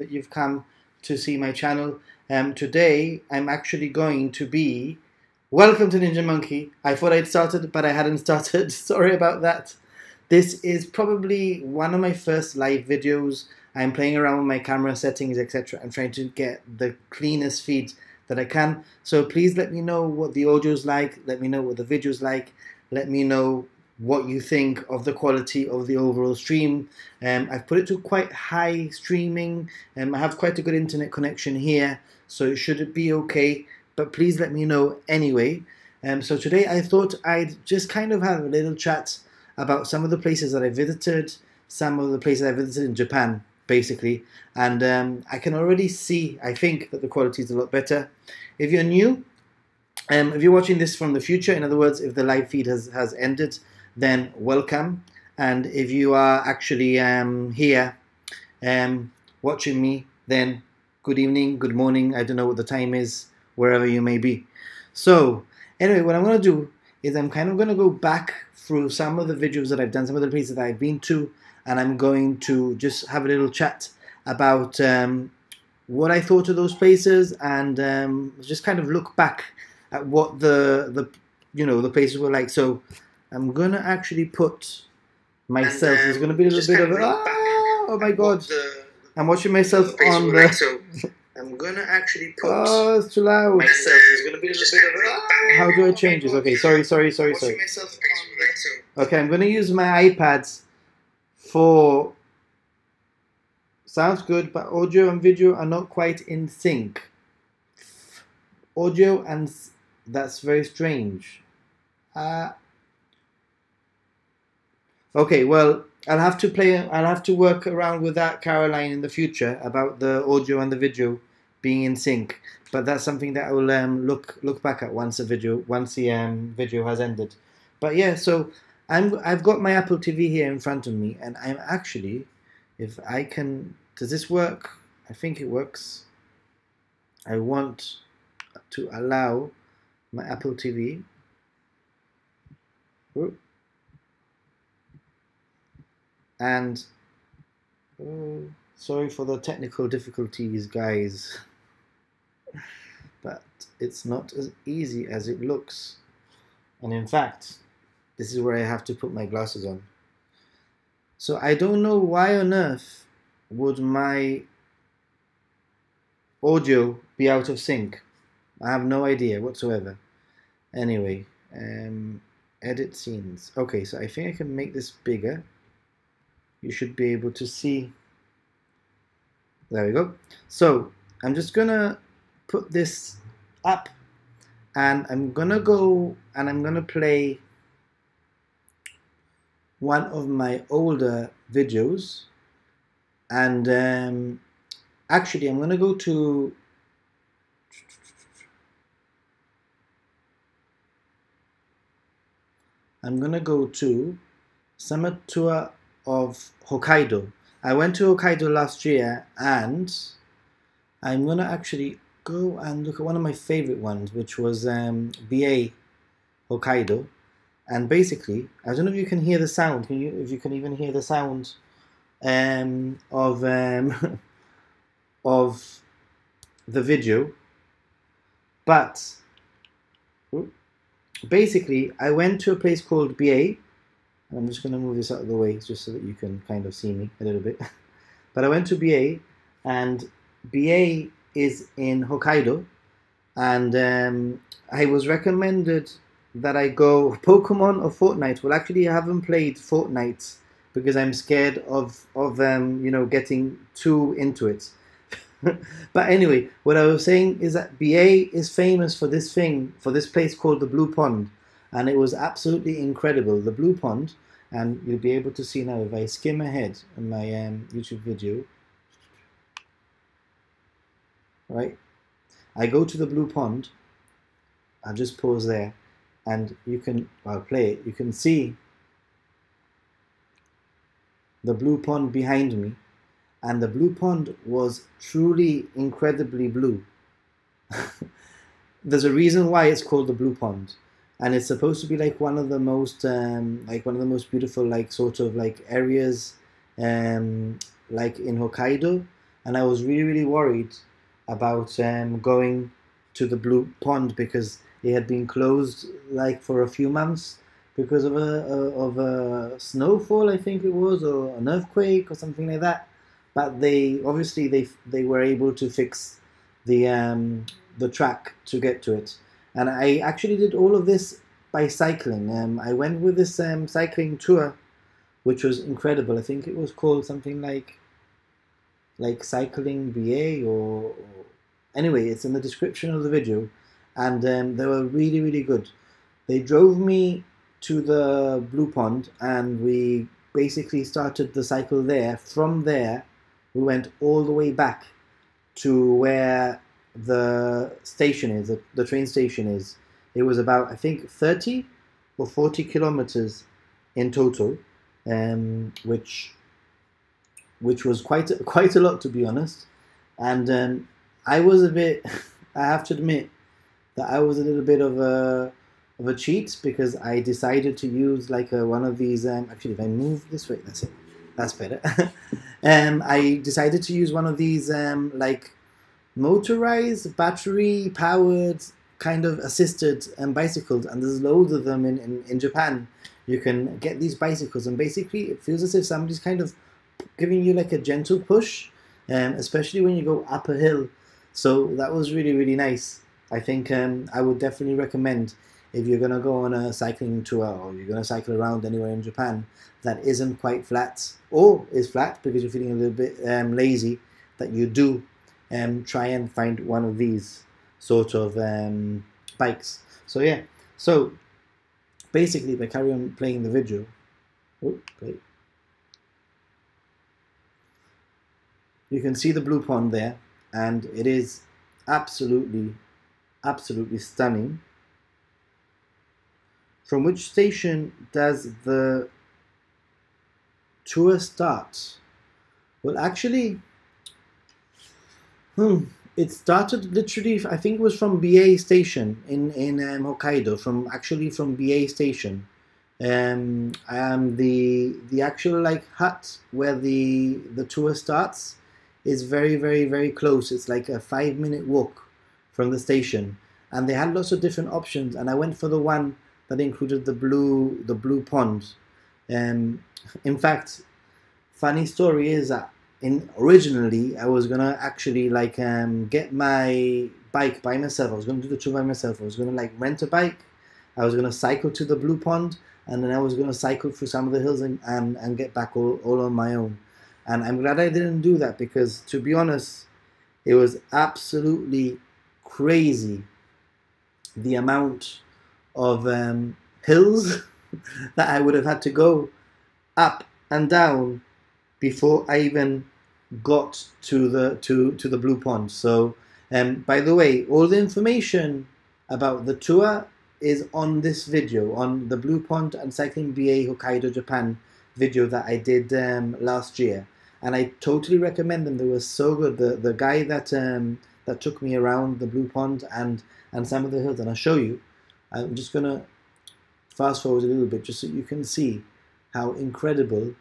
that you've come to see my channel. Today I'm actually going to be welcome to Ninja Monkey. I thought I'd started, but I hadn't started. Sorry about that. This is probably one of my first live videos. I'm playing around with my camera settings, etc. I'm trying to get the cleanest feed that I can. So please let me know what the audio's like. Let me know what the video's like. Let me know what you think of the quality of the overall stream. I've put it to quite high streaming. I have quite a good internet connection here, so it should be okay. But please let me know anyway. So today I thought I'd just kind of have a little chat about some of the places that I visited, some of the places I visited in Japan, basically. And I can already see, I think, that the quality is a lot better. If you're new, if you're watching this from the future, in other words, if the live feed has ended, then welcome. And if you are actually here watching me, then good evening, good morning. I don't know what the time is, wherever you may be. So anyway, what I'm going to do is I'm kind of going to go back through some of the videos that I've done, some of the places that I've been to, and I'm going to just have a little chat about what I thought of those places, and just kind of look back at what the places were like. So I'm gonna actually put myself. There's gonna be a little bit of oh my god! I'm watching myself on the. So I'm gonna actually put. Oh, it's too loud. Myself. There's gonna be a little bit of. How do I change this? Okay, sorry. Okay, I'm gonna use my iPads for. Sounds good, but audio and video are not quite in sync. Audio and that's very strange. Okay, well, I'll have to work around with that, Caroline, in the future about the audio and the video being in sync. But that's something that I will look back at once the video has ended. But yeah, so I've got my Apple TV here in front of me, and I'm actually, if I can, does this work? I think it works. I want to allow my Apple TV. Ooh. And sorry for the technical difficulties, guys, but it's not as easy as it looks. And in fact, this is where I have to put my glasses on. So I don't know why on earth would my audio be out of sync. I have no idea whatsoever. Anyway, edit scenes. Okay, so I think I can make this bigger. You should be able to see. There we go. So I'm just gonna put this up, and I'm gonna go and I'm gonna play one of my older videos, and actually I'm gonna go to Summer Tour of Hokkaido. I went to Hokkaido last year, and I'm gonna actually go and look at one of my favorite ones, which was BA Hokkaido. And basically, I don't know if you can hear the sound. If you can even hear the sound of of the video, but basically, I went to a place called BA. I'm just going to move this out of the way just so that you can kind of see me a little bit. But I went to BA, and BA is in Hokkaido, and I was recommended that I go Pokemon or Fortnite. Well, actually, I haven't played Fortnite because I'm scared of getting too into it. But anyway, what I was saying is that BA is famous for this place called the Blue Pond. And it was absolutely incredible, the Blue Pond. And you'll be able to see now if I skim ahead on my YouTube video. Right, I go to the Blue Pond. I'll just pause there, and I'll play it. You can see the Blue Pond behind me, and the Blue Pond was truly incredibly blue. There's a reason why it's called the Blue Pond. And it's supposed to be like one of the most beautiful areas like in Hokkaido, and I was really worried about going to the Blue Pond because it had been closed like for a few months because of a snowfall, I think it was, or an earthquake or something like that. But they obviously they were able to fix the track to get to it, and I actually did all of this by cycling. I went with this cycling tour, which was incredible. I think it was called something like Cycling BA or anyway, it's in the description of the video, and they were really good. They drove me to the Blue Pond, and we basically started the cycle there. From there, we went all the way back to where the station is, the train station is. It was about, I think, 30 or 40 kilometers in total, which was quite a lot, to be honest. And I was a bit, I have to admit that I was a little bit of a cheat, because I decided to use like one of these. Actually, if I move this way, that's it. That's better. I decided to use one of these like motorized, battery powered, kind of assisted bicycles, and there's loads of them in Japan. You can get these bicycles, and basically it feels as if somebody's kind of giving you like a gentle push, especially when you go up a hill. So that was really nice. I think I would definitely recommend, if you're going to go on a cycling tour or you're going to cycle around anywhere in Japan that isn't quite flat, or is flat because you're feeling a little bit lazy, that you do try and find one of these sort of bikes. So yeah, so basically, if I carry on playing the video, you can see the Blue Pond there, and it is absolutely stunning. From which station does the tour start? Well, actually, it started literally, I think it was from BA station in Hokkaido, from BA station. The actual like hut where the tour starts is very close. It's like a 5-minute walk from the station, and they had lots of different options, and I went for the one that included the blue pond. In fact, funny story is that originally I was gonna actually like get my bike by myself. I was gonna do the tour by myself. I was gonna like rent a bike. I was gonna cycle to the Blue Pond, and then I was gonna cycle through some of the hills and get back all on my own. And I'm glad I didn't do that, because to be honest, it was absolutely crazy the amount of hills that I would have had to go up and down before I even got to the Blue Pond. So by the way, all the information about the tour is on this video, on the Blue Pond and Cycling BA Hokkaido Japan video that I did last year, and I totally recommend them. They were so good. The guy that took me around the Blue Pond and some of the hills, and I'll show you. I'm just gonna fast forward a little bit just so you can see how incredible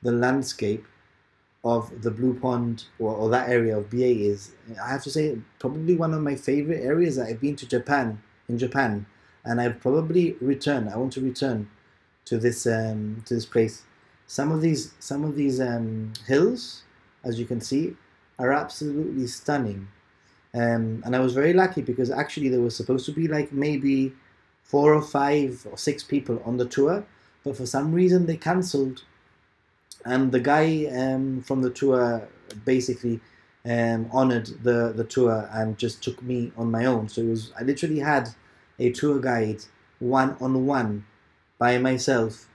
the landscape of the Blue Pond or that area of BA is. I have to say, probably one of my favorite areas that I've been to in Japan, and I'd probably return. I want to return to this place. Some of these hills, as you can see, are absolutely stunning. And I was very lucky, because actually there was supposed to be like maybe 4 or 5 or 6 people on the tour, but for some reason they cancelled, and the guy from the tour basically honored the tour and just took me on my own. So I literally had a tour guide one-on-one by myself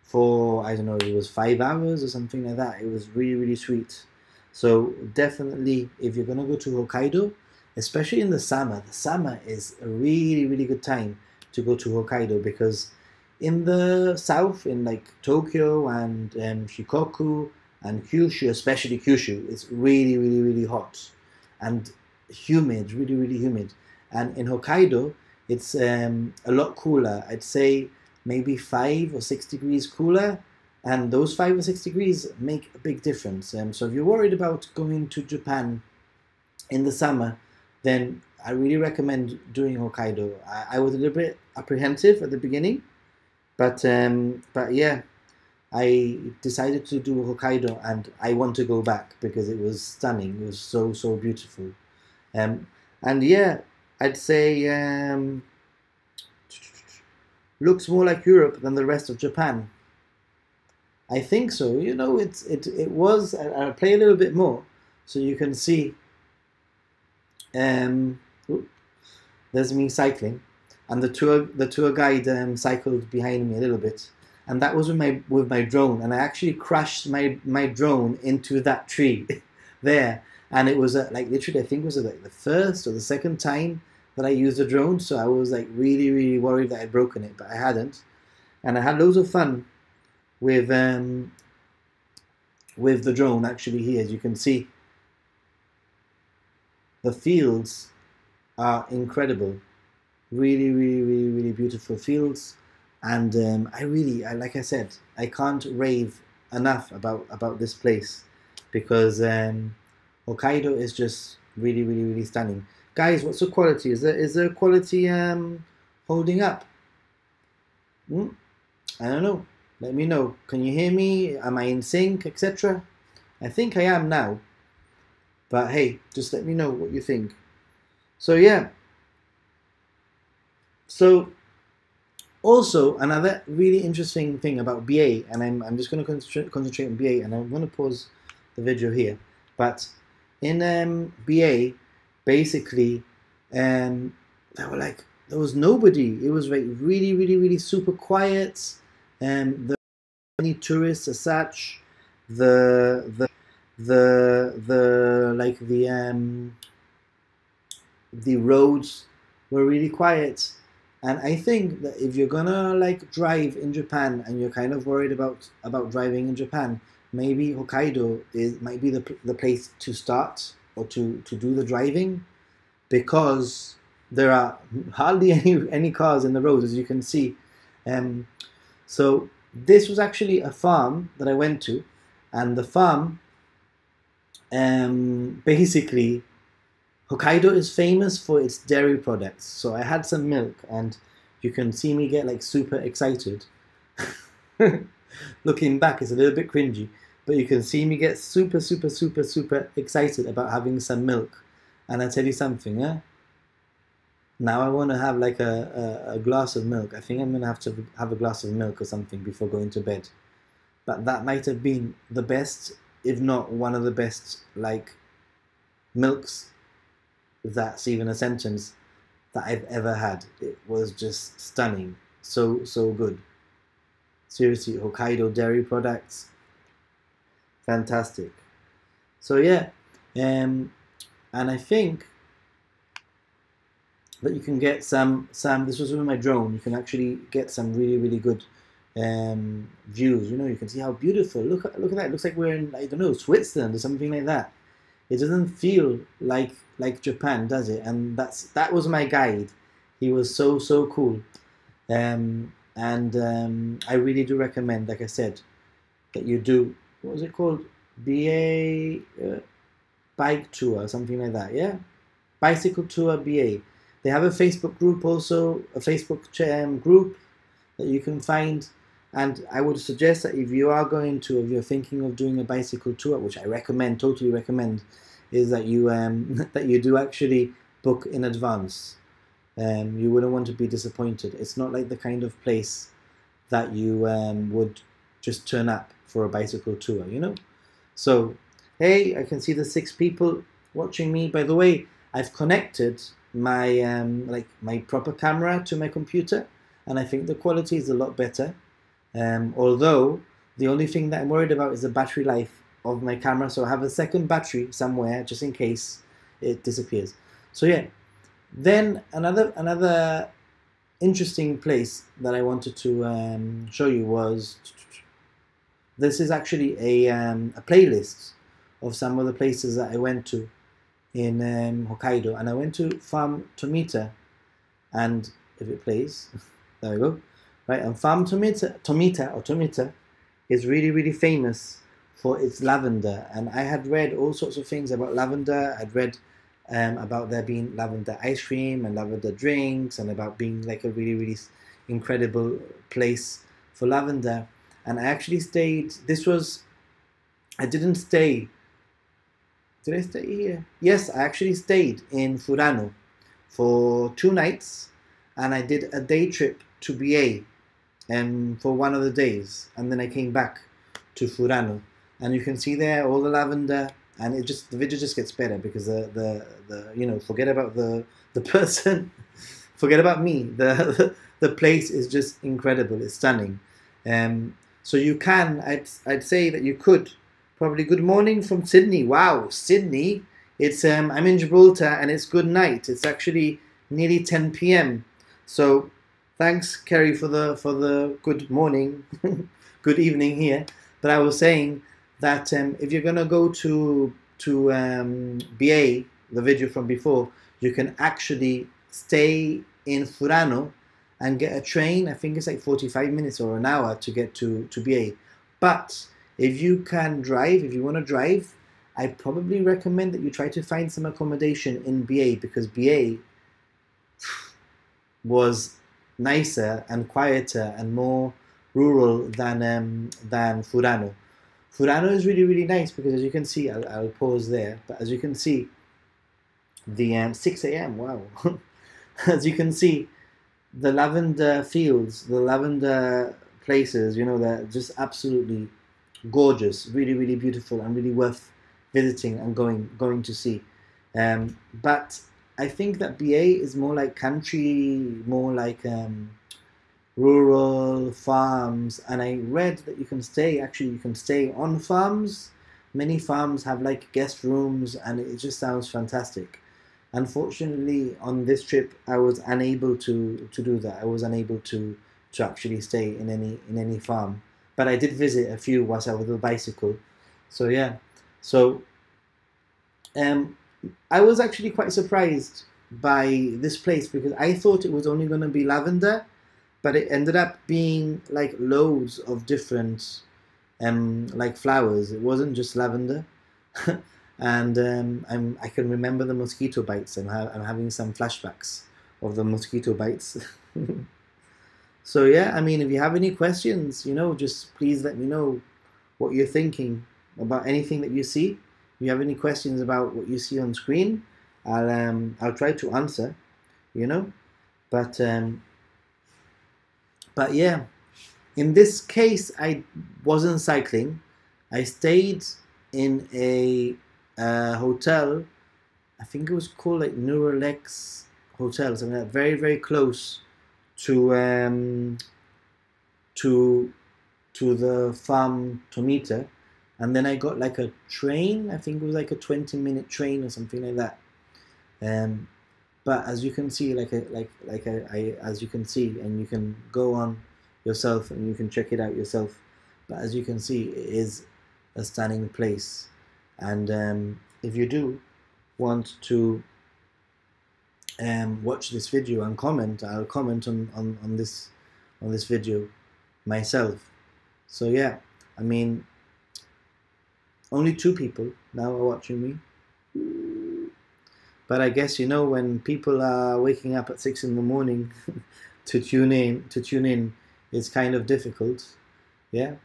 for, I don't know, it was 5 hours or something like that. It was really sweet. So definitely, if you're gonna go to Hokkaido, especially in the summer is a really good time to go to Hokkaido, because in the south, in like Tokyo and Shikoku and Kyushu, especially Kyushu, it's really hot and humid, really humid. And in Hokkaido, it's a lot cooler. I'd say maybe 5 or 6 degrees cooler, and those 5 or 6 degrees make a big difference. So if you're worried about going to Japan in the summer, then I really recommend doing Hokkaido. I was a little bit apprehensive at the beginning, but yeah, I decided to do Hokkaido, and I want to go back because it was stunning. It was so beautiful. Um, and yeah, I'd say looks more like Europe than the rest of Japan. I think so. You know, it was. I'll play a little bit more so you can see. Um, there's me cycling, and the tour guide cycled behind me a little bit, and that was with my drone, and I actually crashed my drone into that tree there, and it was like literally I think it was like the first or the second time that I used a drone, so I was like really worried that I'd broken it, but I hadn't, and I had loads of fun with the drone actually here. As you can see, the fields are incredible, really beautiful fields, and like I said, I can't rave enough about this place because Hokkaido is just really stunning. Guys, what's the quality? Is there quality holding up? I don't know. Let me know. Can you hear me? Am I in sync, etc.? I think I am now. But hey, just let me know what you think. So yeah. So also another really interesting thing about BA, and I'm just going to concentrate on BA, and I'm going to pause the video here. But in BA, basically, there was nobody. It was like really super quiet. There were many tourists as such. The roads were really quiet, and I think that if you're gonna like drive in Japan and you're kind of worried about driving in Japan, maybe Hokkaido might be the place to start or to do the driving, because there are hardly any cars in the roads, as you can see. So this was actually a farm that I went to, and the farm, basically, Hokkaido is famous for its dairy products. So I had some milk, and you can see me get like super excited. Looking back, it's a little bit cringy, but you can see me get super excited about having some milk. And I tell you something, now I want to have like a glass of milk. I think I'm going to have a glass of milk or something before going to bed. But that might have been the best, if not one of the best, like, milks, if that's even a sentence, that I've ever had. It was just stunning. So good. Seriously, Hokkaido dairy products, fantastic. So yeah, and I think that you can get some. This was with my drone. You can actually get some really good views. You know, you can see how beautiful. Look at that. It looks like we're in, I don't know, Switzerland or something like that. It doesn't feel like Japan, does it? And that was my guide. He was so cool. And I really do recommend, like I said, that you do, what was it called? BA bike tour, something like that. Yeah, bicycle tour BA. They have a Facebook group also, a Facebook group that you can find. And I would suggest that if you're thinking of doing a bicycle tour, which I recommend, totally recommend, is that you that you do actually book in advance. You wouldn't want to be disappointed. It's not like the kind of place that you would just turn up for a bicycle tour, you know? So, hey, I can see the 6 people watching me. By the way, I've connected my my proper camera to my computer, and I think the quality is a lot better. Although the only thing that I'm worried about is the battery life of my camera, so I have a second battery somewhere just in case it disappears. So yeah, then another interesting place that I wanted to show you was, this is actually a playlist of some of the places that I went to in Hokkaido, and I went to Farm Tomita, and if it plays, there we go. Right, and Farm Tomita is really famous for its lavender. And I had read all sorts of things about lavender. I'd read about there being lavender ice cream and lavender drinks, and about being like a really incredible place for lavender. And I actually stayed. I didn't stay. Did I stay here? Yes, I actually stayed in Furano for 2 nights, and I did a day trip to BA for one of the days, and then I came back to Furano, and you can see there all the lavender, and the video just gets better because the forget about the person, forget about me. The place is just incredible. It's stunning. So you can, I'd say that you could. Probably good morning from Sydney. Wow, Sydney. It's I'm in Gibraltar and it's good night. It's actually nearly 10 p.m. So thanks, Kerry, for the good morning, good evening here. But I was saying that if you're gonna go to BA, the video from before, you can actually stay in Furano and get a train. I think it's like 45 minutes or an hour to get to BA. But if you can drive, if you want to drive, I probably recommend that you try to find some accommodation in BA, because BA was nicer and quieter and more rural than Furano. Furano is really nice because, as you can see, I'll pause there, but as you can see, the 6 a.m. wow. As you can see, the lavender fields, the lavender places, they're just absolutely gorgeous, really beautiful, and really worth visiting and going to see. But I think that BA is more like country, more like rural farms, and I read that you can stay on farms. Many farms have like guest rooms, and it just sounds fantastic. Unfortunately, on this trip, I was unable to do that. I was unable to actually stay in any farm. But I did visit a few whilst I was on the bicycle. So yeah. So I was actually quite surprised by this place, because I thought it was only going to be lavender, but it ended up being like loads of different like flowers. It wasn't just lavender. And I can remember the mosquito bites. I'm having some flashbacks of the mosquito bites. So yeah, I mean, if you have any questions, just please let me know what you're thinking about anything that you see. If you have any questions about what you see on screen, I'll try to answer, But yeah, in this case, I wasn't cycling. I stayed in a hotel. I think it was called like Neuralex Hotel, something like that, very close to the farm Tomita, and then I got like a train. I think it was like a 20-minute train or something like that. But as you can see, as you can see, and you can go on yourself and you can check it out yourself. But as you can see, it is a stunning place, and if you do want to watch this video and comment, I'll comment on this video myself. So yeah, I mean, only 2 people now are watching me, but I guess when people are waking up at 6 in the morning to tune in, it's kind of difficult. Yeah,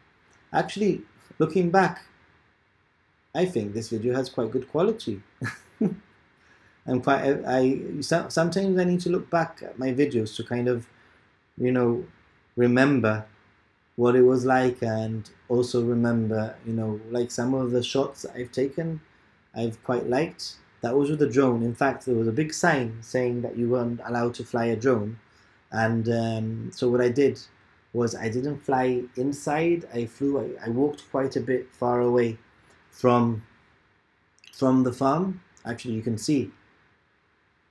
actually, looking back, I think this video has quite good quality. Sometimes I need to look back at my videos to kind of, remember what it was like, and also remember, like some of the shots that I've taken, I've quite liked. That was with the drone. In fact, there was a big sign saying that you weren't allowed to fly a drone, and so what I did was I didn't fly inside. I walked quite a bit far away from the farm. Actually, you can see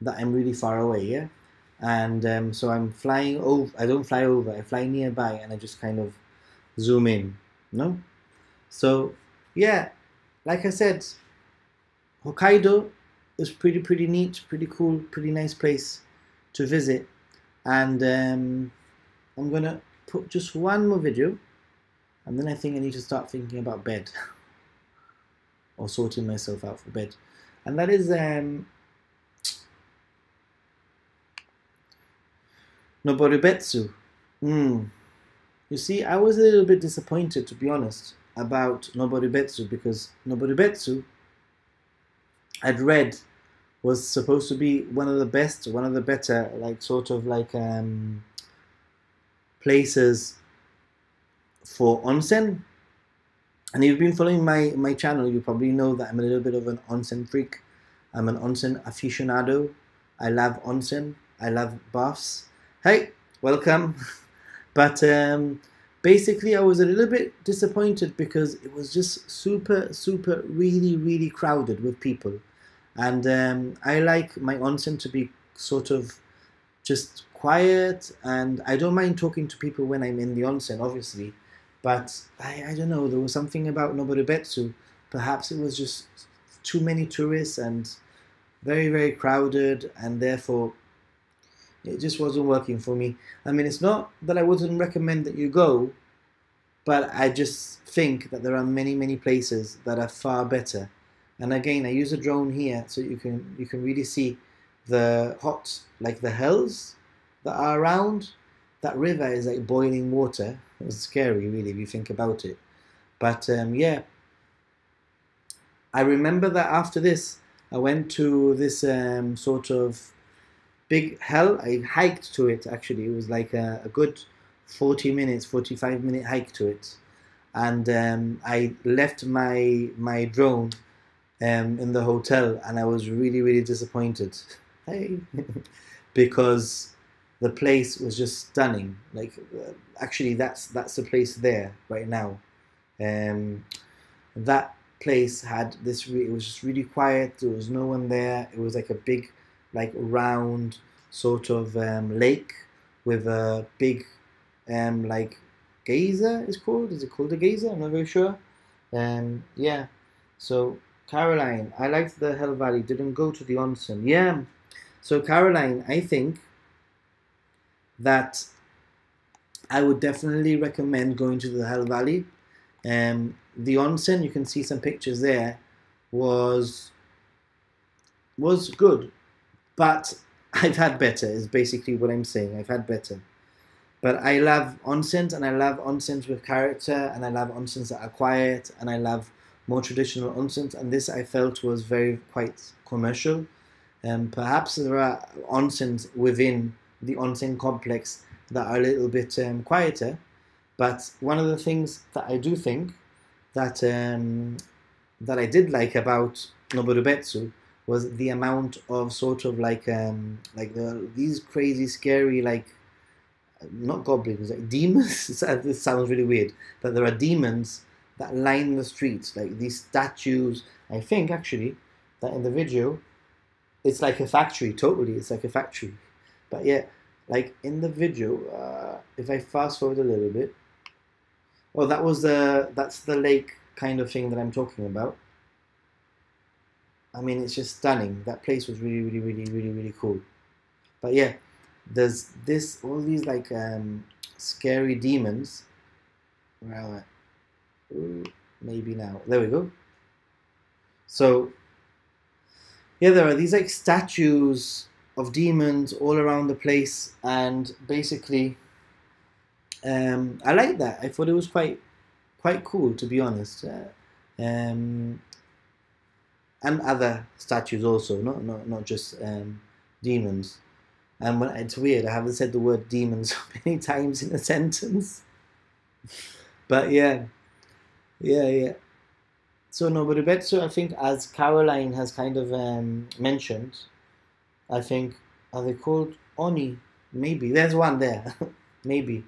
that I'm really far away, yeah? And so I'm flying over. I don't fly over, I fly nearby, and I just kind of zoom in, So yeah, like I said, Hokkaido is pretty neat, pretty cool, pretty nice place to visit. And I'm gonna put just one more video, and then I think I need to start thinking about bed or sorting myself out for bed, and that is Noboribetsu. Mm. You see, I was a little bit disappointed, to be honest, about Noboribetsu, because Noboribetsu, I'd read, was supposed to be one of the best, one of the better, like sort of like places for onsen. And if you've been following my channel, you probably know that I'm a little bit of an onsen freak. I'm an onsen aficionado. I love onsen. I love baths. Hey, welcome. But basically, I was a little bit disappointed because it was just super, really, really crowded with people. And I like my onsen to be sort of just quiet, and I don't mind talking to people when I'm in the onsen, obviously. But I don't know, there was something about Noboribetsu. Perhaps it was just too many tourists and very, very crowded, and therefore it just wasn't working for me. I mean, it's not that I wouldn't recommend that you go, but I just think that there are many, many places that are far better. And again, I use a drone here so you can really see the hot, like the hells that are around. That river is like boiling water. It's scary, really, if you think about it. But yeah, I remember that after this, I went to this sort of big hell. I hiked to it, actually. It was like a good 40 minutes, 45-minute hike to it. And I left my drone in the hotel, and I was really, really disappointed. Hey. Because the place was just stunning. Like, actually, that's the place there right now. That place had this. It was just really quiet. There was no one there. It was like a big, like round sort of lake with a big, like geyser. Is called? Is it called a geyser? I'm not very sure. Yeah. So Caroline, I liked the Hell Valley. Didn't go to the onsen. Yeah. So Caroline, I think that I would definitely recommend going to the Hell Valley. The onsen, you can see some pictures there, was good, but I've had better, is basically what I'm saying. I've had better. But I love onsens, and I love onsens with character, and I love onsens that are quiet, and I love more traditional onsens, and this I felt was quite commercial. Perhaps there are onsens within the onsen complex that are a little bit quieter, but one of the things that I do think that that I did like about Noboribetsu was the amount of sort of like these crazy, scary, like not goblins, like demons. This sounds really weird. That there are demons that line the streets, like these statues. I think actually that in the video, it's like a factory. Totally, it's like a factory. But yeah, like in the video, if I fast forward a little bit, well, that's the lake kind of thing that I'm talking about. I mean, it's just stunning. That place was really, really, really, really, really cool. But yeah, there's all these like scary demons. Where am I? Ooh, maybe now. There we go. So yeah, there are these like statues of demons all around the place, and basically, I like that. I thought it was quite cool, to be honest. And other statues also, not just demons. And it's weird, I haven't said the word demons so many times in a sentence. But yeah. So Noboribetsu, I think, as Caroline has kind of mentioned, I think, are they called Oni? Maybe there's one there, maybe.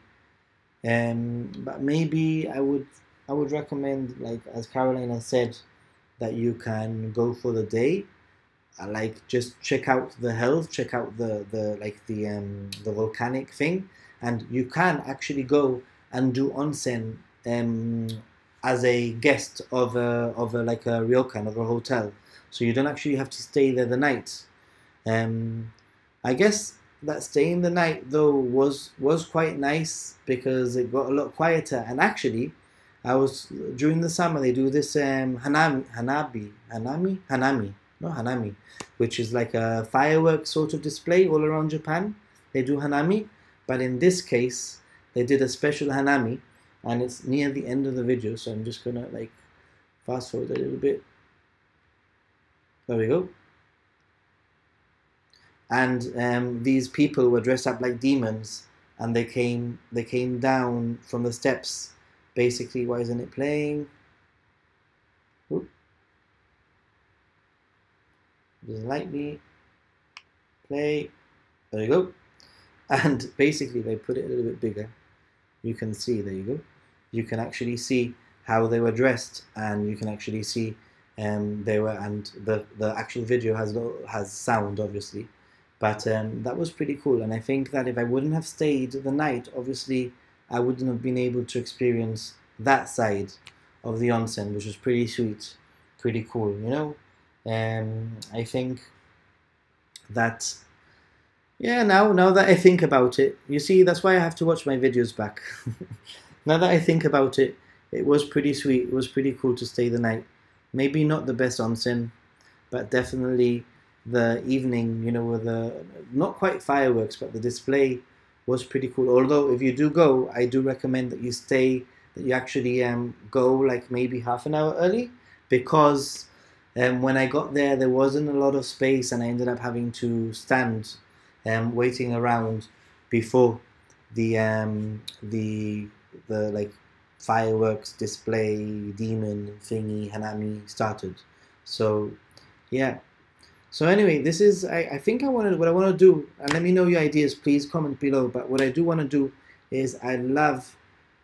But maybe I would recommend, like as Caroline has said, that you can go for the day. Like just check out the hills, check out the volcanic thing, and you can actually go and do onsen as a guest of a like a ryokan, of a hotel. So you don't actually have to stay there the night. I guess that staying the night though was quite nice because it got a lot quieter, and actually I was during the summer they do this hanami, which is like a fireworks sort of display all around Japan. They do hanami, but in this case they did a special hanami, and it's near the end of the video, so I'm just gonna like fast forward a little bit. There we go. And these people were dressed up like demons, and they came down from the steps. Basically, why isn't it playing? Oop. Just lightly play. There you go. And basically, they put it a little bit bigger. You can see. There you go. You can actually see how they were dressed, and you can actually see they were. And the actual video has sound, obviously. But that was pretty cool, and I think that if I wouldn't have stayed the night, obviously I wouldn't have been able to experience that side of the onsen, which was pretty sweet, pretty cool, you know. I think that, yeah, now that I think about it, you see, that's why I have to watch my videos back. Now that I think about it, it was pretty sweet, it was pretty cool to stay the night. Maybe not the best onsen, but definitely the evening, you know, with the, not quite fireworks, but the display was pretty cool. Although if you do go, I do recommend that you stay, that you actually go like maybe half an hour early, because when I got there, there wasn't a lot of space, and I ended up having to stand waiting around before the like fireworks display demon thingy hanami started. So yeah. So anyway, this is, I think what I want to do, and let me know your ideas, please comment below, but what I do want to do is I'd love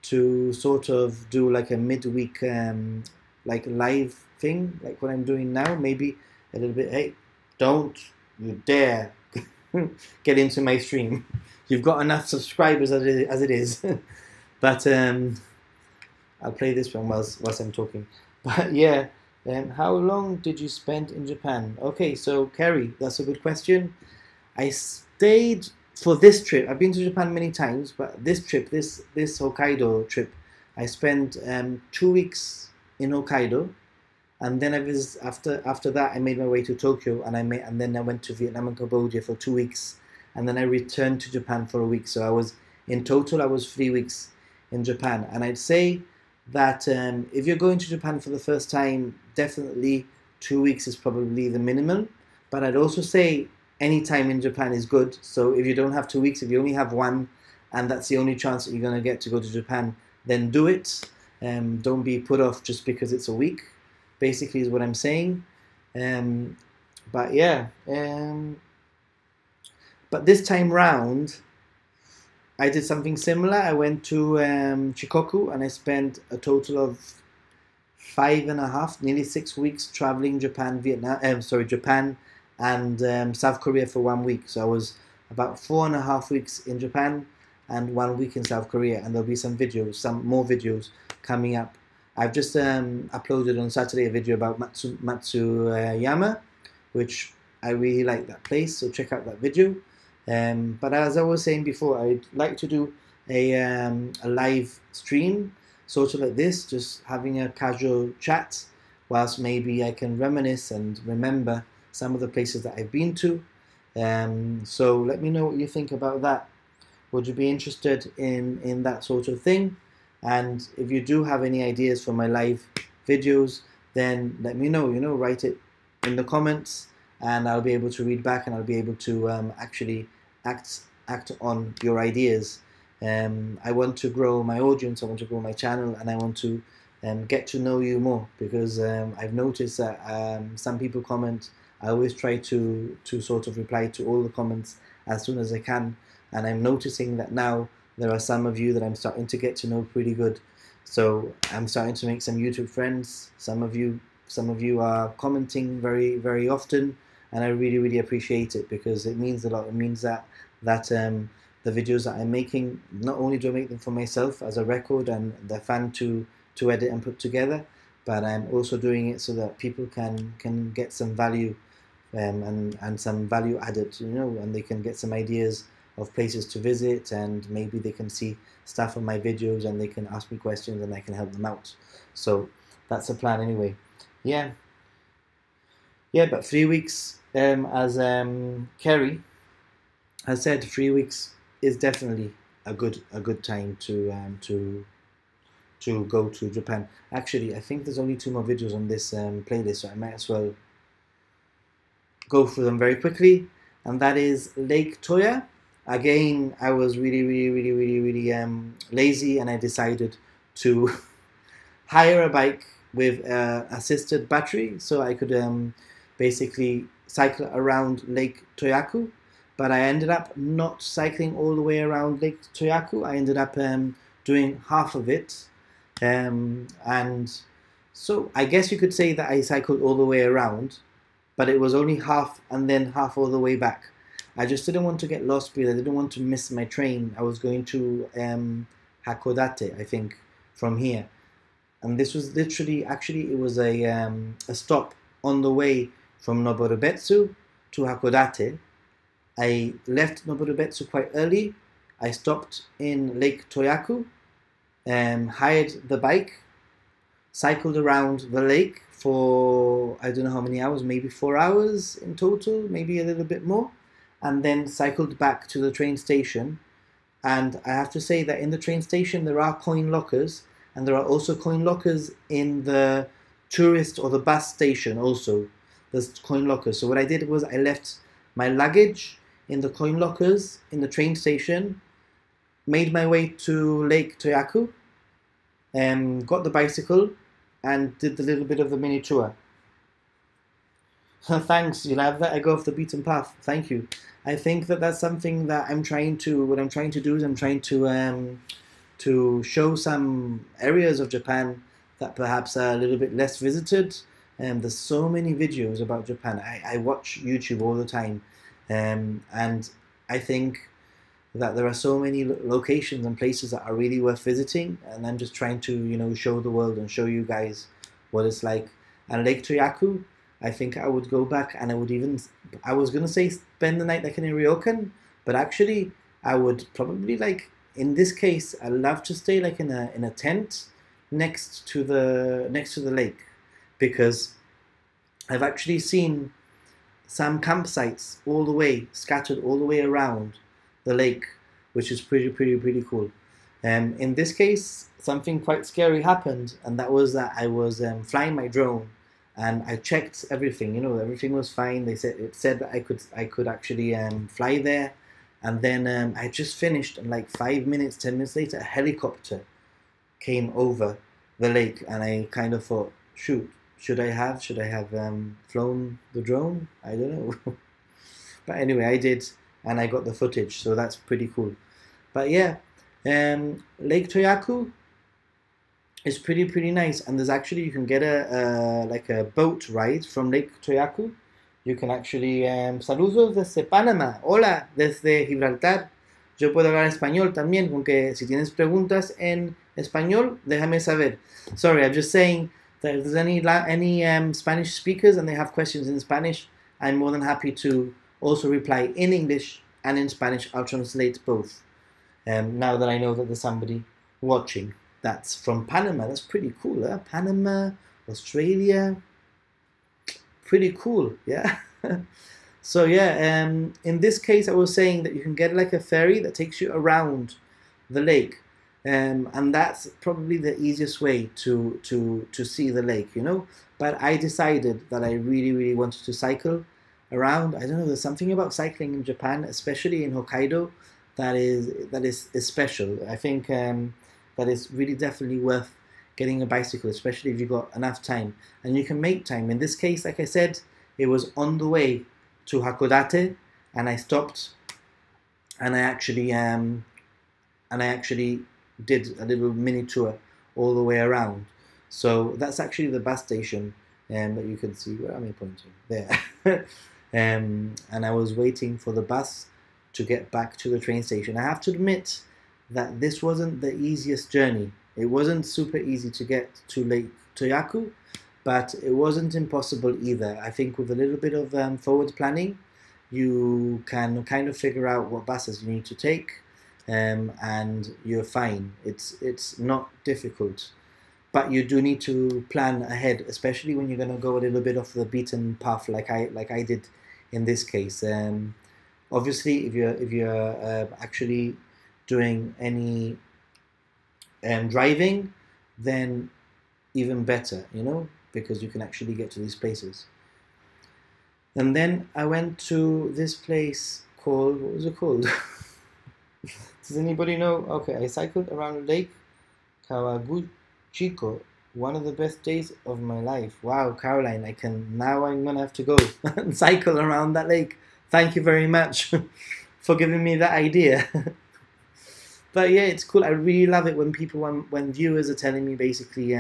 to sort of do like a midweek like live thing, like what I'm doing now, maybe a little bit. Hey, don't you dare get into my stream. You've got enough subscribers as it is. But I'll play this one whilst I'm talking. But yeah. How long did you spend in Japan? Okay, so Kerry, that's a good question. I stayed for this trip. I've been to Japan many times, but this trip, this Hokkaido trip, I spent 2 weeks in Hokkaido, and then after that I made my way to Tokyo, and then I went to Vietnam and Cambodia for 2 weeks, and then I returned to Japan for a week. So I was in total 3 weeks in Japan, and I'd say that if you're going to Japan for the first time, definitely 2 weeks is probably the minimum. But I'd also say any time in Japan is good. So if you don't have 2 weeks, if you only have one, and that's the only chance that you're going to get to go to Japan, then do it. Don't be put off just because it's a week, basically is what I'm saying. But yeah, but this time round, I did something similar. I went to Shikoku, and I spent a total of 5.5, nearly 6 weeks traveling Japan and South Korea for 1 week. So I was about 4.5 weeks in Japan and 1 week in South Korea, and there'll be some more videos coming up. I've just uploaded on Saturday a video about Matsuyama, which I really like that place, so check out that video. But as I was saying before, I'd like to do a live stream, sort of like this, just having a casual chat, whilst maybe I can reminisce and remember some of the places that I've been to. So let me know what you think about that. Would you be interested in that sort of thing? And if you do have any ideas for my live videos, then let me know, write it in the comments, and I'll be able to read back, and I'll be able to actually act on your ideas. I want to grow my audience, I want to grow my channel, and I want to get to know you more, because I've noticed that some people comment. I always try to sort of reply to all the comments as soon as I can, and I'm noticing that now there are some of you that I'm starting to get to know pretty good. So I'm starting to make some YouTube friends. Some of you are commenting very, very often, and I really, really appreciate it, because it means a lot. It means that the videos that I'm making, not only do I make them for myself as a record and they're fun to edit and put together, but I'm also doing it so that people can get some value and some value added, and they can get some ideas of places to visit, and maybe they can see stuff on my videos and they can ask me questions and I can help them out. So that's the plan anyway. Yeah, yeah. But 3 weeks, as Kerry has said, 3 weeks is definitely a good time to go to Japan. Actually, I think there's only 2 more videos on this playlist, so I might as well go through them very quickly. And that is Lake Toya. Again, I was really lazy, and I decided to hire a bike with assisted battery, so I could basically cycle around Lake Toyaku. But I ended up not cycling all the way around Lake Toyaku. I ended up doing half of it. And so I guess you could say that I cycled all the way around, but it was only half and then half all the way back. I just didn't want to get lost because I didn't want to miss my train. I was going to Hakodate, I think, from here. And this was literally, actually, it was a stop on the way from Noborubetsu to Hakodate. I left Noborubetsu quite early. I stopped in Lake Toyaku, hired the bike, cycled around the lake for I don't know how many hours, maybe 4 hours in total, maybe a little bit more, and then cycled back to the train station. And I have to say that in the train station there are coin lockers, and there are also coin lockers in the tourist or the bus station also. There's coin lockers. So what I did was I left my luggage in the coin lockers in the train station, made my way to Lake Toyaku, got the bicycle, and did a little bit of the mini tour. Thanks, you love that I go off the beaten path. Thank you. I think that that's something that what I'm trying to do is I'm trying to show some areas of Japan that perhaps are a little bit less visited. There's so many videos about Japan. I watch YouTube all the time, and I think that there are so many locations and places that are really worth visiting, and I'm just trying to show the world and show you guys what it's like. And Lake Toyaku, I think I would go back, and I was gonna say spend the night like in a ryokan, but actually I would probably, like in this case, I love to stay like in a tent next to the lake, because I've actually seen some campsites all the way scattered all the way around the lake, which is pretty cool. In this case, something quite scary happened, and that was that I was flying my drone, and I checked everything. Everything was fine. It said that I could actually fly there, and then I just finished, and like 5 minutes, 10 minutes later, a helicopter came over the lake, and I kind of thought, shoot, should I have flown the drone? I don't know. But anyway, I did, and I got the footage, so that's pretty cool. But yeah, Lake Toyaku is pretty nice, and there's actually, you can get a boat ride from Lake Toyaku. You can actually saludos desde Panamá, hola desde Gibraltar. Yo puedo hablar español también, aunque si tienes preguntas en español, déjame saber. Sorry, I'm just saying that if there's any Spanish speakers and they have questions in Spanish, I'm more than happy to also reply in English and in Spanish. I'll translate both. Now that I know that there's somebody watching that's from Panama, that's pretty cool, huh? Panama, Australia, pretty cool, yeah. So yeah, in this case, I was saying that you can get like a ferry that takes you around the lake, and that's probably the easiest way to see the lake, But I decided that I really wanted to cycle around. I don't know, there's something about cycling in Japan, especially in Hokkaido, that is special. I think that is really definitely worth getting a bicycle, especially if you've got enough time, and you can make time. In this case, like I said, it was on the way to Hakodate, and I stopped, and I actually did a little mini tour all the way around. So that's actually the bus station that you can see. Where am I pointing? There. And I was waiting for the bus to get back to the train station. I have to admit that this wasn't the easiest journey. It wasn't super easy to get to Lake Toyaku, but it wasn't impossible either. I think with a little bit of forward planning, you can kind of figure out what buses you need to take, and you're fine. It's not difficult, but you do need to plan ahead, especially when you're going to go a little bit off the beaten path, like I did in this case. Obviously, if you're actually doing any driving, then even better, because you can actually get to these places. And then I went to this place called, what was it called? Does anybody know? Okay, I cycled around Lake Kawaguchiko. One of the best days of my life. Wow, Caroline, now I'm gonna have to go and cycle around that lake. Thank you very much for giving me that idea. But yeah, it's cool. I really love it when viewers are telling me basically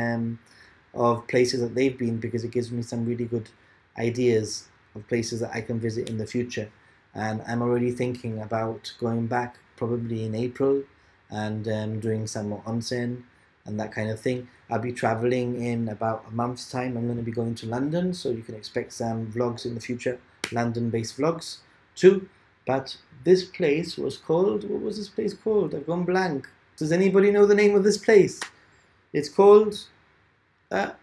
of places that they've been, because it gives me some really good ideas of places that I can visit in the future. And I'm already thinking about going back probably in April and doing some more onsen and that kind of thing. I'll be traveling in about a month's time. I'm going to be going to London, so you can expect some vlogs in the future, London-based vlogs too. But this place was called, what was this place called? I've gone blank. Does anybody know the name of this place? It's called Otaru,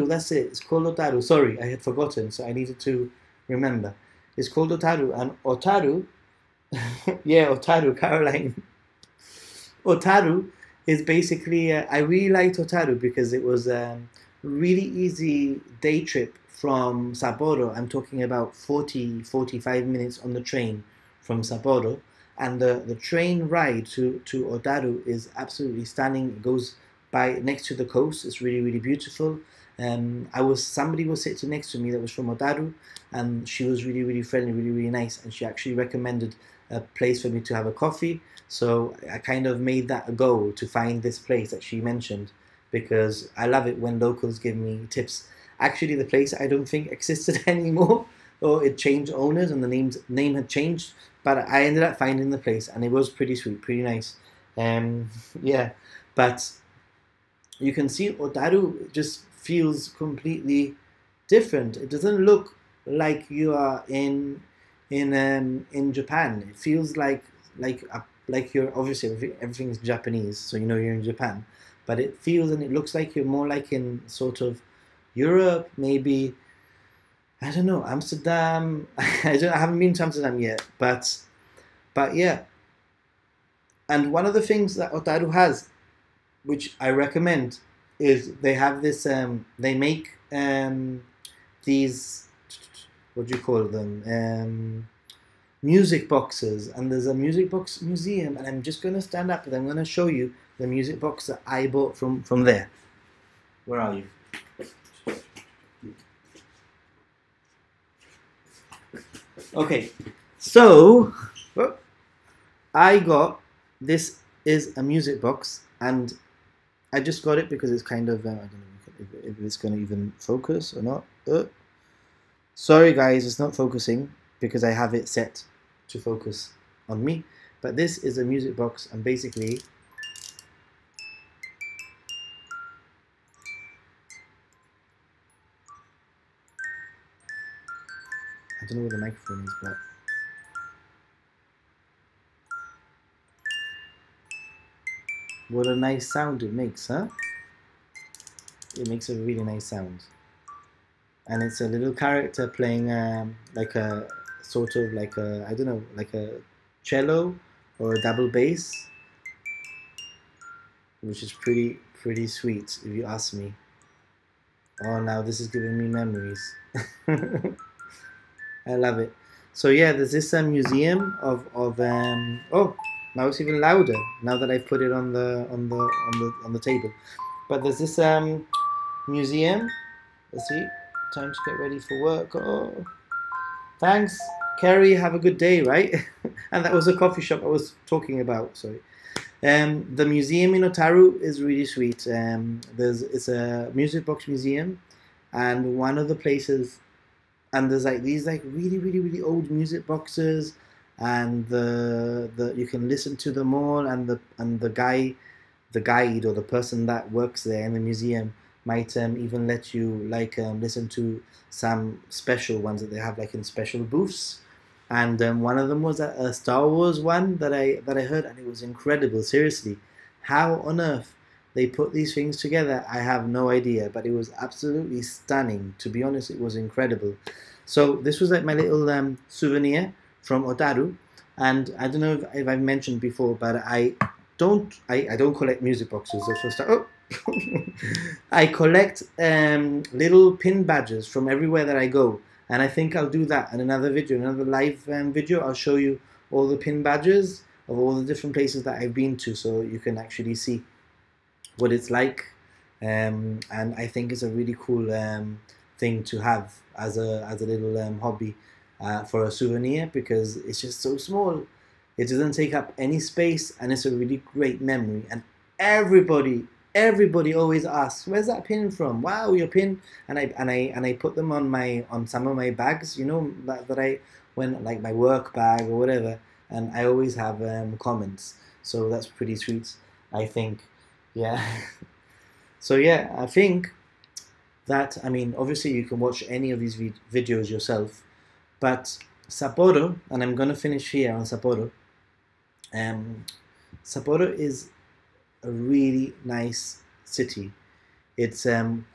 that's it. It's called Otaru. Sorry, I had forgotten, so I needed to remember. It's called Otaru, and Otaru, yeah, Otaru, Caroline. Otaru is basically, I really liked Otaru because it was a really easy day trip from Sapporo. I'm talking about 45 minutes on the train from Sapporo. And the train ride to Otaru is absolutely stunning. It goes by next to the coast. It's really, really beautiful. Somebody was sitting next to me that was from Otaru, and she was really, really friendly, really, really nice. And she actually recommended a place for me to have a coffee. So I kind of made that a goal to find this place that she mentioned, because I love it when locals give me tips. Actually, the place I don't think existed anymore, or it changed owners and the name had changed. But I ended up finding the place, and it was pretty sweet, pretty nice. Yeah, but you can see Otaru just feels completely different. It doesn't look like you are in Japan. It feels like you're, obviously everything is Japanese, so you know you're in Japan. But it feels and it looks like you're more like in sort of Europe, maybe. I don't know, Amsterdam. I haven't been to Amsterdam yet, but yeah. And one of the things that Otaru has, which I recommend, is they have this. They make these. What do you call them? Music boxes, and there's a music box museum. And I'm just going to stand up and I'm going to show you the music box that I bought from there. Where are you? Okay, so I got, this is a music box, and I just got it because it's kind of, I don't know if it's going to even focus or not. Sorry guys, it's not focusing because I have it set to focus on me, but this is a music box, and basically I don't know where the microphone is, but what a nice sound it makes, huh? It makes a really nice sound. And it's a little character playing like a sort of like a, I don't know, like a cello or a double bass, which is pretty sweet if you ask me. Oh, now this is giving me memories. I love it. So yeah, there's this museum of oh, now it's even louder now that I've put it on the table. But there's this museum. Let's see. Time to get ready for work. Oh, thanks, Kerry. Have a good day, right? And that was a coffee shop I was talking about. Sorry. The museum in Otaru is really sweet. It's a music box museum, and one of the places, and there's like these like really old music boxes, and the you can listen to them all, and the guide or the person that works there in the museum might even let you like listen to some special ones that they have like in special booths. And one of them was a Star Wars one that I heard, and it was incredible. Seriously, how on earth they put these things together, I have no idea, but it was absolutely stunning. To be honest, it was incredible. So this was like my little souvenir from Otaru, and I don't know if I've mentioned before, but I don't collect music boxes. That's first. Oh, I collect little pin badges from everywhere that I go, and I think I'll do that in another video, another live video. I'll show you all the pin badges of all the different places that I've been to, so you can actually see what it's like. And I think it's a really cool thing to have as a little hobby for a souvenir, because it's just so small. It doesn't take up any space, and it's a really great memory. And everybody always asks, "Where's that pin from? Wow, your pin!" And I put them on some of my bags, you know, that I when like my work bag or whatever, and I always have comments. So that's pretty sweet, I think. Yeah. So yeah, I think that, I mean, obviously you can watch any of these videos yourself, but Sapporo, and I'm gonna finish here on Sapporo. Sapporo is a really nice city. It's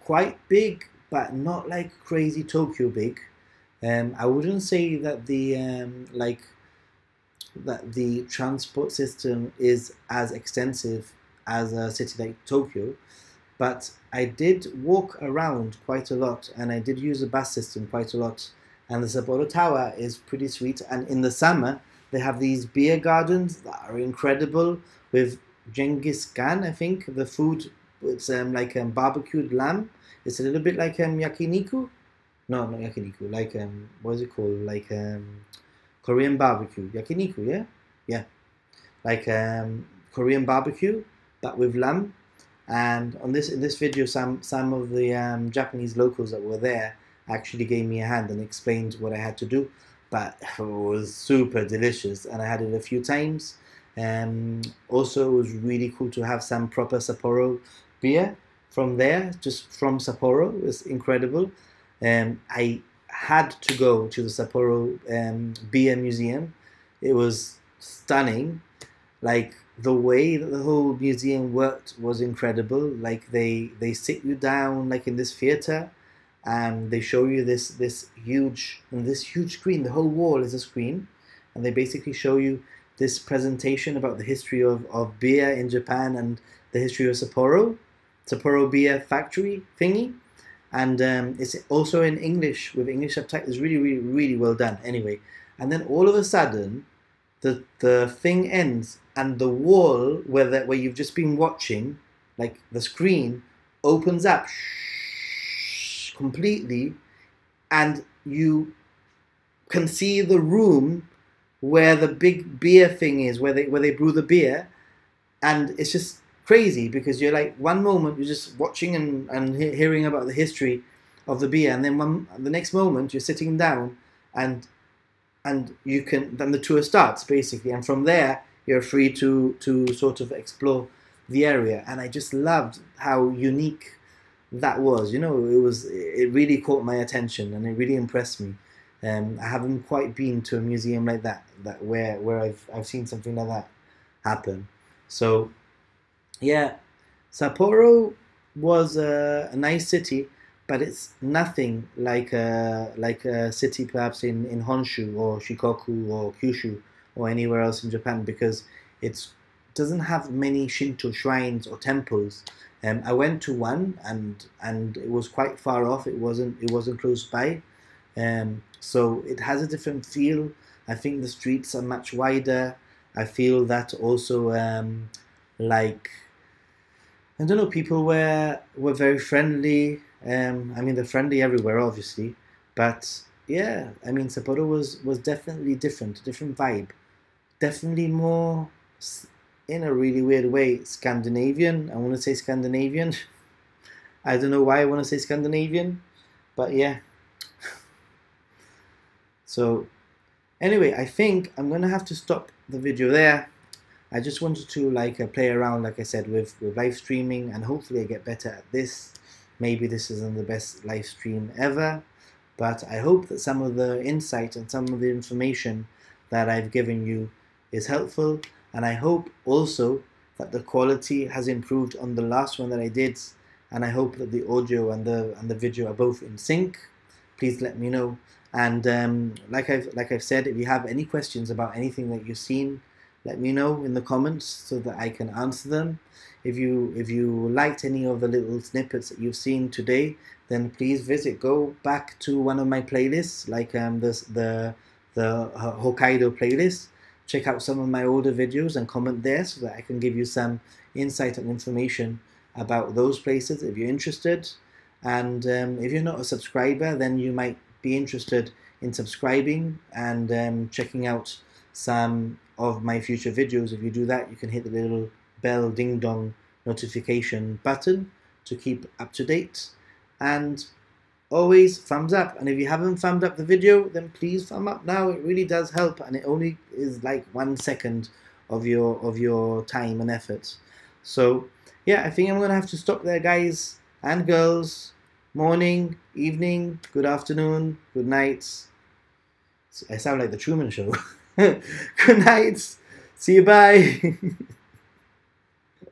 quite big, but not like crazy Tokyo big. I wouldn't say that the transport system is as extensive as a city like Tokyo, but I did walk around quite a lot, and I did use the bus system quite a lot. And the Sapporo Tower is pretty sweet. And in the summer, they have these beer gardens that are incredible with Genghis Khan, I think. The food, it's like barbecued lamb. It's a little bit like yakiniku. No, not yakiniku. Like, what is it called? Like Korean barbecue. Yakiniku, yeah? Yeah. Like Korean barbecue, but with lamb. And in this video, some of the Japanese locals that were there actually gave me a hand and explained what I had to do. But it was super delicious, and I had it a few times. Also, it was really cool to have some proper Sapporo beer from there, just from Sapporo. It was incredible. I had to go to the Sapporo beer museum. It was stunning. Like, the way that the whole museum worked was incredible. Like, they sit you down like in this theater, and they show you this huge screen. The whole wall is a screen, and they basically show you this presentation about the history of beer in Japan and the history of Sapporo beer factory thingy. And it's also in English with English subtitles. Really, really, really well done. Anyway, and then all of a sudden, the thing ends, and the wall where you've just been watching, like the screen, opens up completely, and you can see the room where the big beer thing is, where they brew the beer. And it's just crazy, because you're like, one moment you're just watching and hearing about the history of the beer, and then the next moment you're sitting down, and then the tour starts basically, and from there you're free to sort of explore the area. And I just loved how unique that was. You know, it really caught my attention, and it really impressed me. I haven't quite been to a museum like that where I've seen something like that happen. So yeah, Sapporo was a nice city, but it's nothing like a city perhaps in Honshu or Shikoku or Kyushu or anywhere else in Japan, because it doesn't have many Shinto shrines or temples. I went to one, and it was quite far off. It wasn't close by. So it has a different feel. I think the streets are much wider. I feel that also like, I don't know, people were very friendly. I mean, they're friendly everywhere, obviously, but yeah, I mean, Sapporo was definitely different vibe, definitely more, in a really weird way, Scandinavian. I want to say Scandinavian. I don't know why I want to say Scandinavian, but yeah. So anyway, I think I'm gonna have to stop the video there. I just wanted to play around, like I said, with live streaming, and hopefully I get better at this. maybe this isn't the best live stream ever, but I hope that some of the insight and some of the information that I've given you is helpful, and I hope also that the quality has improved on the last one that I did, and I hope that the audio and the video are both in sync. Please let me know. And like I've said, if you have any questions about anything that you've seen, let me know in the comments so that I can answer them. If you liked any of the little snippets that you've seen today, then please go back to one of my playlists, like the Hokkaido playlist. Check out some of my older videos and comment there so that I can give you some insight and information about those places if you're interested. And if you're not a subscriber, then you might be interested in subscribing and checking out some of my future videos. If you do that, you can hit the little bell ding dong notification button to keep up to date. And always thumbs up, and if you haven't thumbed up the video, then please thumb up now. It really does help, and it only is like 1 second of your time and effort. So yeah, I think I'm gonna have to stop there, guys and girls. Morning, evening, good afternoon, good night. I sound like the Truman Show. Good night. See you, bye.